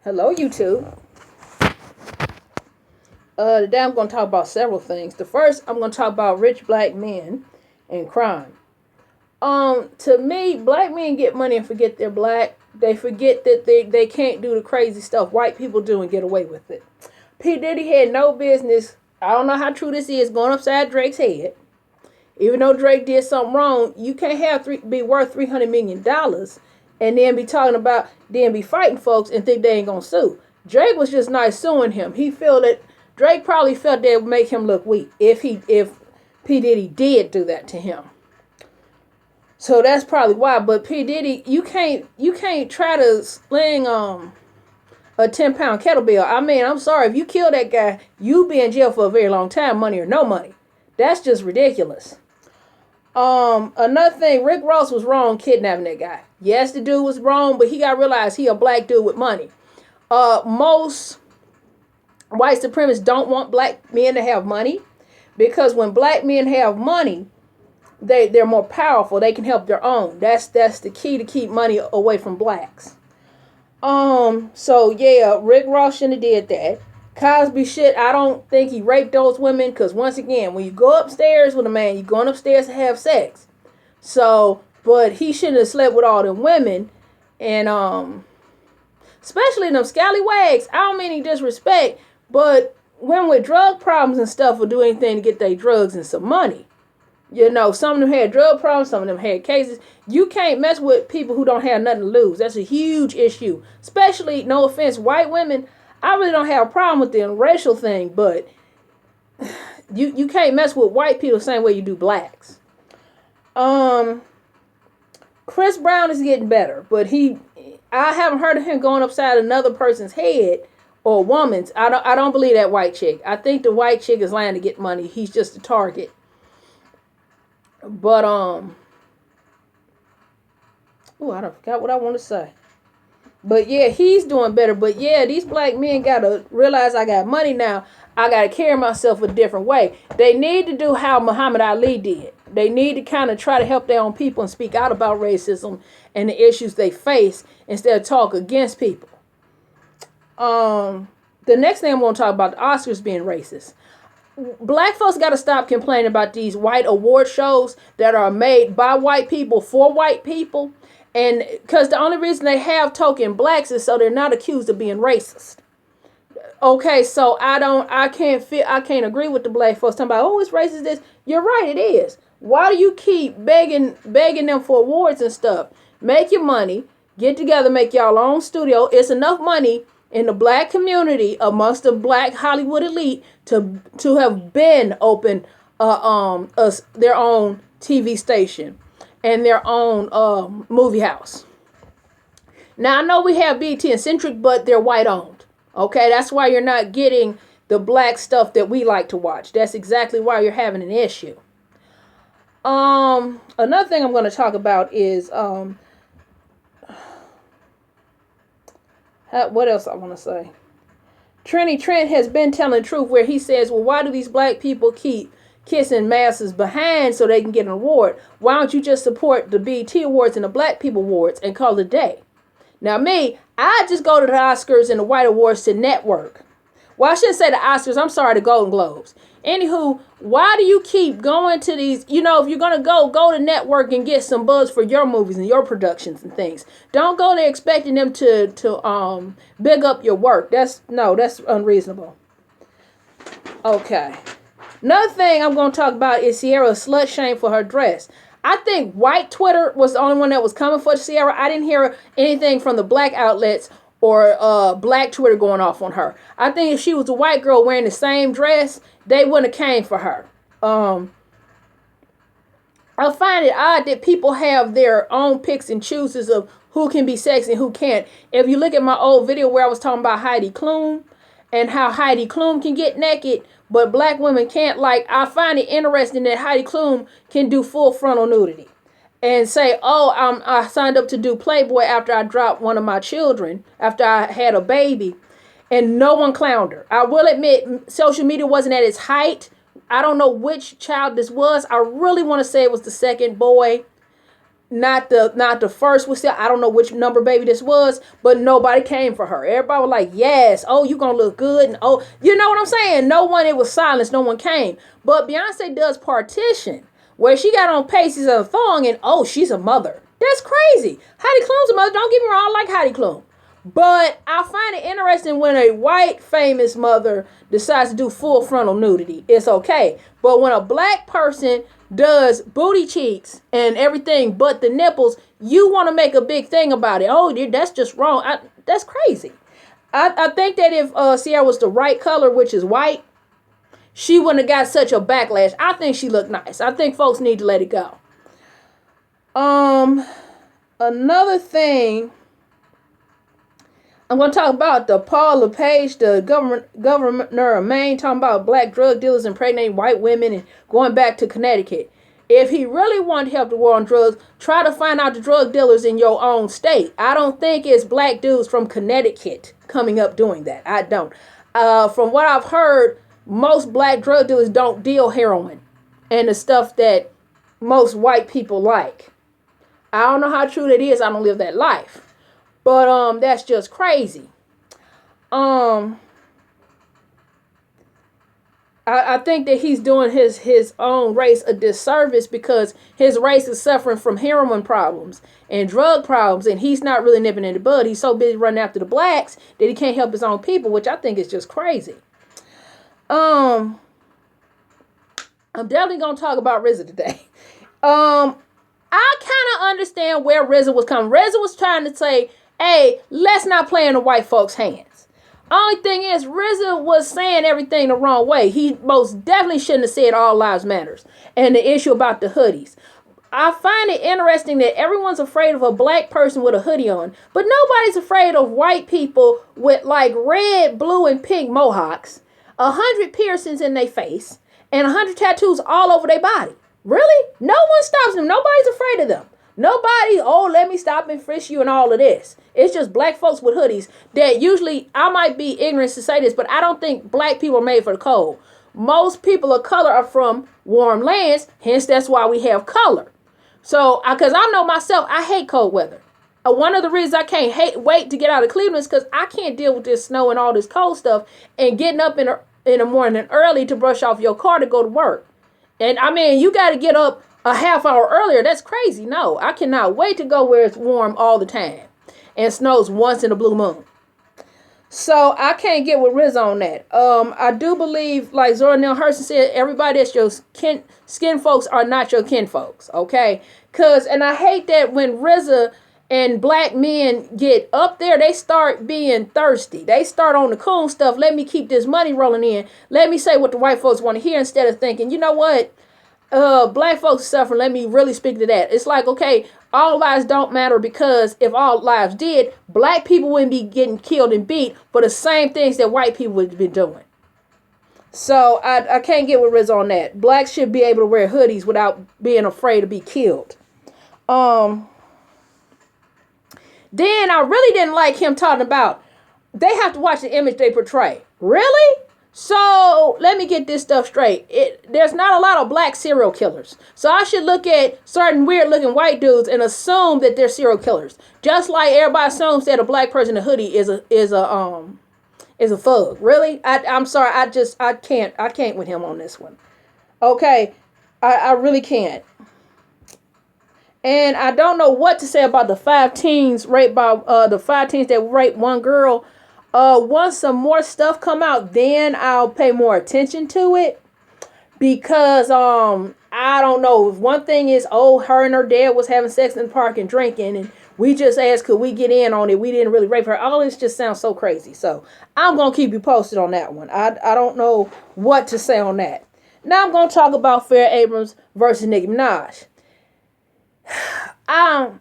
Hello, YouTube. Today I'm going to talk about several things. The first, I'm going to talk about rich black men and crime. To me, black men get money and forget they're black. They forget that they can't do the crazy stuff white people do and get away with it. P. Diddy had no business, I don't know how true this is, going upside Drake's head. Even though Drake did something wrong, you can't be worth $300 million and then be talking about, then be fighting folks and think they ain't going to sue. Drake was just not suing him. Drake probably felt that would make him look weak if P. Diddy did do that to him. So that's probably why. But P. Diddy, you can't try to sling a 10-pound kettlebell. I mean, I'm sorry, if you kill that guy, you be in jail for a very long time, money or no money. That's just ridiculous. Another thing, Rick Ross was wrong kidnapping that guy. Yes, the dude was wrong, but he got to realize he a black dude with money. Most white supremacists don't want black men to have money because when black men have money, they're more powerful. They can help their own. That's the key to keep money away from blacks. So yeah, Rick Ross shouldn't have did that. Cosby shit, I don't think he raped those women because once again, when you go upstairs with a man, you're going upstairs to have sex. So, but he shouldn't have slept with all them women. And especially them scallywags. I don't mean any disrespect, but women with drug problems and stuff will do anything to get their drugs and some money. You know, some of them had drug problems, some of them had cases. You can't mess with people who don't have nothing to lose. That's a huge issue. Especially, no offense, white women. I really don't have a problem with the racial thing, but you can't mess with white people the same way you do blacks. Chris Brown is getting better, but I haven't heard of him going upside another person's head or a woman's. I don't believe that white chick. I think the white chick is lying to get money. He's just a target. But I forgot what I want to say. But yeah, he's doing better. But yeah, these black men gotta realize I got money now. I gotta carry myself a different way. They need to do how Muhammad Ali did. They need to kind of try to help their own people and speak out about racism and the issues they face instead of talk against people. The next thing I'm going to talk about, the Oscars being racist. Black folks got to stop complaining about these white award shows that are made by white people for white people. And because the only reason they have token blacks is so they're not accused of being racist. Okay, so I can't agree with the black folks talking about, oh, it's racist this. You're right, it is. Why do you keep begging them for awards and stuff? Make your money, get together, make y'all own studio. It's enough money in the black community amongst the black Hollywood elite to have been open their own TV station and their own movie house. Now I know we have BT and Centric, but they're white owned. Okay, that's why you're not getting the black stuff that we like to watch. That's exactly why you're having an issue. Another thing I'm going to talk about is what else I want to say? Trenny Trent has been telling the truth where he says, well, why do these black people keep kissing masses behind so they can get an award? Why don't you just support the BET Awards and the Black People Awards and call it a day? Now me, I just go to the Oscars and the White Awards to network. Well, I shouldn't say the Oscars. I'm sorry, the Golden Globes. Anywho, why do you keep going to these? You know, if you're going to go to network and get some buzz for your movies and your productions and things. Don't go there expecting them to big up your work. That's unreasonable. Okay. Another thing I'm going to talk about is Ciara's slut shame for her dress. I think white Twitter was the only one that was coming for Ciara. I didn't hear anything from the black outlets or black Twitter going off on her. I think if she was a white girl wearing the same dress, they wouldn't have came for her. I find it odd that people have their own picks and chooses of who can be sexy and who can't. If you look at my old video where I was talking about Heidi Klum and how Heidi Klum can get naked, but black women can't. Like, I find it interesting that Heidi Klum can do full frontal nudity and say, oh, I signed up to do Playboy after I dropped one of my children, after I had a baby, and no one clowned her. I will admit, social media wasn't at its height. I don't know which child this was. I really want to say it was the second boy. not the first was still, I don't know which number baby this was, but nobody came for her. Everybody was like, yes, oh, you gonna look good, and oh, you know what I'm saying? No one, it was silence, no one came. But Beyonce does Partition, where she got on Pacey's a thong, and oh, she's a mother. That's crazy. Heidi Klum's a mother. Don't get me wrong, I like Heidi Klum. But I find it interesting when a white famous mother decides to do full frontal nudity. It's okay. But when a black person does booty cheeks and everything but the nipples, you want to make a big thing about it. Oh, that's just wrong. That's crazy. I think that if Ciara was the right color, which is white, she wouldn't have got such a backlash. I think she looked nice. I think folks need to let it go. Another thing, I'm going to talk about the Paul LePage, the governor of Maine, talking about black drug dealers impregnating white women and going back to Connecticut. If he really wanted to help the war on drugs, try to find out the drug dealers in your own state. I don't think it's black dudes from Connecticut coming up doing that. I don't. From what I've heard, most black drug dealers don't deal heroin and the stuff that most white people like. I don't know how true that is. I don't live that life. But that's just crazy. I think that he's doing his own race a disservice because his race is suffering from heroin problems and drug problems, and he's not really nipping in the bud. He's so busy running after the blacks that he can't help his own people, which I think is just crazy. I'm definitely gonna talk about RZA today. I kind of understand where RZA was coming. RZA was trying to say, hey, let's not play in the white folks' hands. Only thing is, RZA was saying everything the wrong way. He most definitely shouldn't have said all lives matters. And the issue about the hoodies. I find it interesting that everyone's afraid of a black person with a hoodie on, but nobody's afraid of white people with like red, blue, and pink mohawks, 100 piercings in their face, and 100 tattoos all over their body. Really? No one stops them. Nobody's afraid of them. Nobody, oh, let me stop and frisk you and all of this. It's just black folks with hoodies that usually, I might be ignorant to say this, but I don't think black people are made for the cold. Most people of color are from warm lands, hence that's why we have color. So, because I know myself, I hate cold weather. One of the reasons I can't wait to get out of Cleveland is because I can't deal with this snow and all this cold stuff and getting up in the morning early to brush off your car to go to work. And I mean, you got to get up a half hour earlier. That's crazy. No, I cannot wait to go where it's warm all the time and snows once in a blue moon. So I can't get with RZA on that. I do believe, like Zora Neale Hurston said, everybody that's your skin folks are not your kin folks. Okay, and I hate that when RZA and black men get up there, they start being thirsty. They start on the cool stuff. Let me keep this money rolling in. Let me say what the white folks want to hear instead of thinking, you know what? Black folks suffer. Let me really speak to that. It's like, okay, all lives don't matter because if all lives did, black people wouldn't be getting killed and beat for the same things that white people would be doing. So I can't get with RZA on that. Blacks should be able to wear hoodies without being afraid to be killed. Then I really didn't like him talking about they have to watch the image they portray. Really? So let me get this stuff straight. There's not a lot of black serial killers. So I should look at certain weird looking white dudes and assume that they're serial killers. Just like everybody assumes that a black person in a hoodie is a thug. Really? I'm sorry. I can't with him on this one. Okay. I really can't. And I don't know what to say about the 5 teens raped by the 5 teens that raped one girl. Once some more stuff come out, then I'll pay more attention to it. Because I don't know. One thing is, her and her dad was having sex in the park and drinking, and we just asked, could we get in on it? We didn't really rape her. All this just sounds so crazy. So I'm gonna keep you posted on that one. I don't know what to say on that. Now I'm gonna talk about Fair Abrams versus Nicki Minaj. I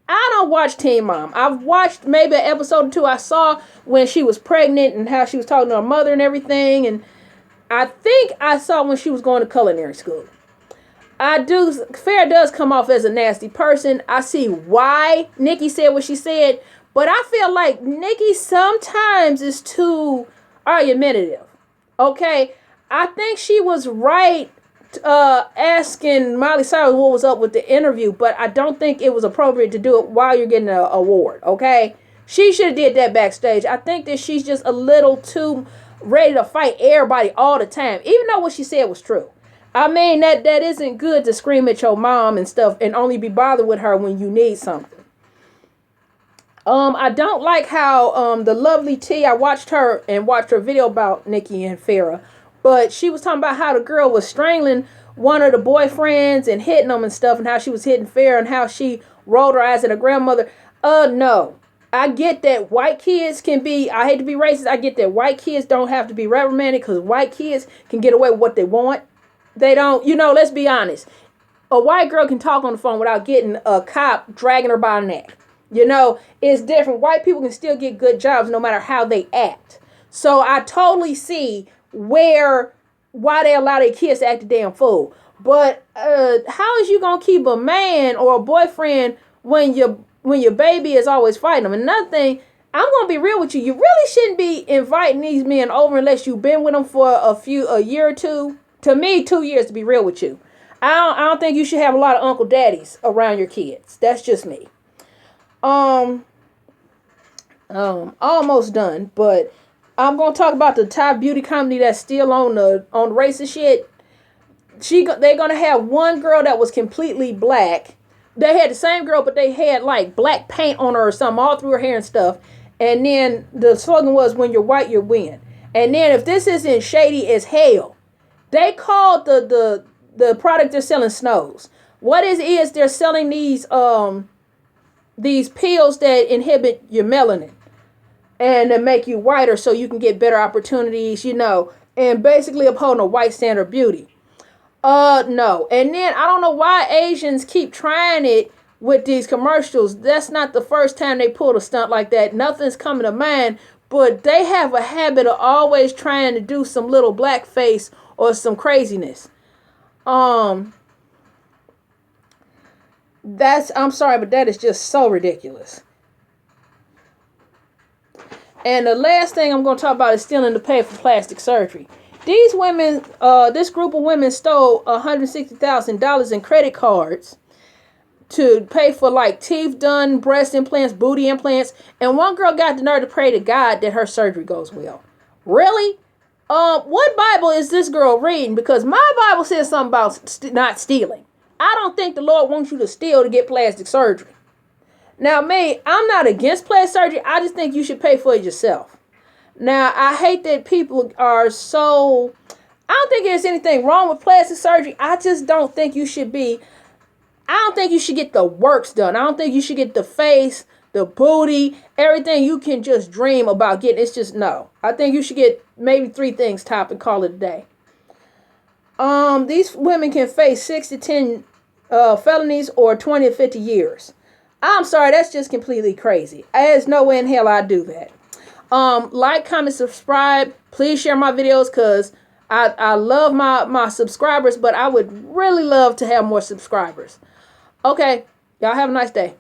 don't watch Teen Mom. I've watched maybe an episode or 2. I saw when she was pregnant and how she was talking to her mother and everything. And I think I saw when she was going to culinary school. Fair does come off as a nasty person. I see why Nicki said what she said. But I feel like Nicki sometimes is too argumentative. Okay? I think she was right asking Miley Cyrus what was up with the interview, but I don't think it was appropriate to do it while you're getting an award, okay? She should have did that backstage. I think that she's just a little too ready to fight everybody all the time, even though what she said was true. I mean, that isn't good to scream at your mom and stuff and only be bothered with her when you need something. I don't like how the lovely T, I watched her video about Nicki and Farrah, but she was talking about how the girl was strangling one of the boyfriends and hitting them and stuff, and how she was hitting Farrah and how she rolled her eyes at her grandmother. No. I get that white kids can be, I hate to be racist, I get that white kids don't have to be reprimanded because white kids can get away with what they want. They don't, let's be honest. A white girl can talk on the phone without getting a cop dragging her by the neck. It's different. White people can still get good jobs no matter how they act. So I totally see why they allow their kids to act a damn fool. But how is you going to keep a man or a boyfriend when your baby is always fighting them? Another thing, I'm going to be real with you. You really shouldn't be inviting these men over unless you've been with them for a year or two. To me, 2 years, to be real with you. I don't think you should have a lot of uncle daddies around your kids. That's just me. Almost done, but I'm gonna talk about the Thai beauty company that's still on the racist shit. They're gonna have one girl that was completely black. They had the same girl, but they had like black paint on her or something all through her hair and stuff. And then the slogan was, "When you're white, you win." And then if this isn't shady as hell, they called the product they're selling Snows. What is they're selling these pills that inhibit your melanin and that make you whiter so you can get better opportunities, and basically upholding a white standard beauty. No. And then I don't know why Asians keep trying it with these commercials. That's not the first time they pulled a stunt like that. Nothing's coming to mind, but they have a habit of always trying to do some little blackface or some craziness. I'm sorry, but that is just so ridiculous. And the last thing I'm going to talk about is stealing the pay for plastic surgery. These women, this group of women stole $160,000 in credit cards to pay for like teeth done, breast implants, booty implants. And one girl got the nerve to pray to God that her surgery goes well. Really? What Bible is this girl reading? Because my Bible says something about not stealing. I don't think the Lord wants you to steal to get plastic surgery. Now, I'm not against plastic surgery. I just think you should pay for it yourself. Now, I hate that people are so... I don't think there's anything wrong with plastic surgery. I just don't think you should be... I don't think you should get the works done. I don't think you should get the face, the booty, everything you can just dream about getting. It's just no. I think you should get maybe 3 things top and call it a day. These women can face 6 to 10 felonies or 20 to 50 years. I'm sorry, that's just completely crazy. There's no way in hell I'd do that. Like, comment, subscribe. Please share my videos because I love my subscribers, but I would really love to have more subscribers. Okay, y'all have a nice day.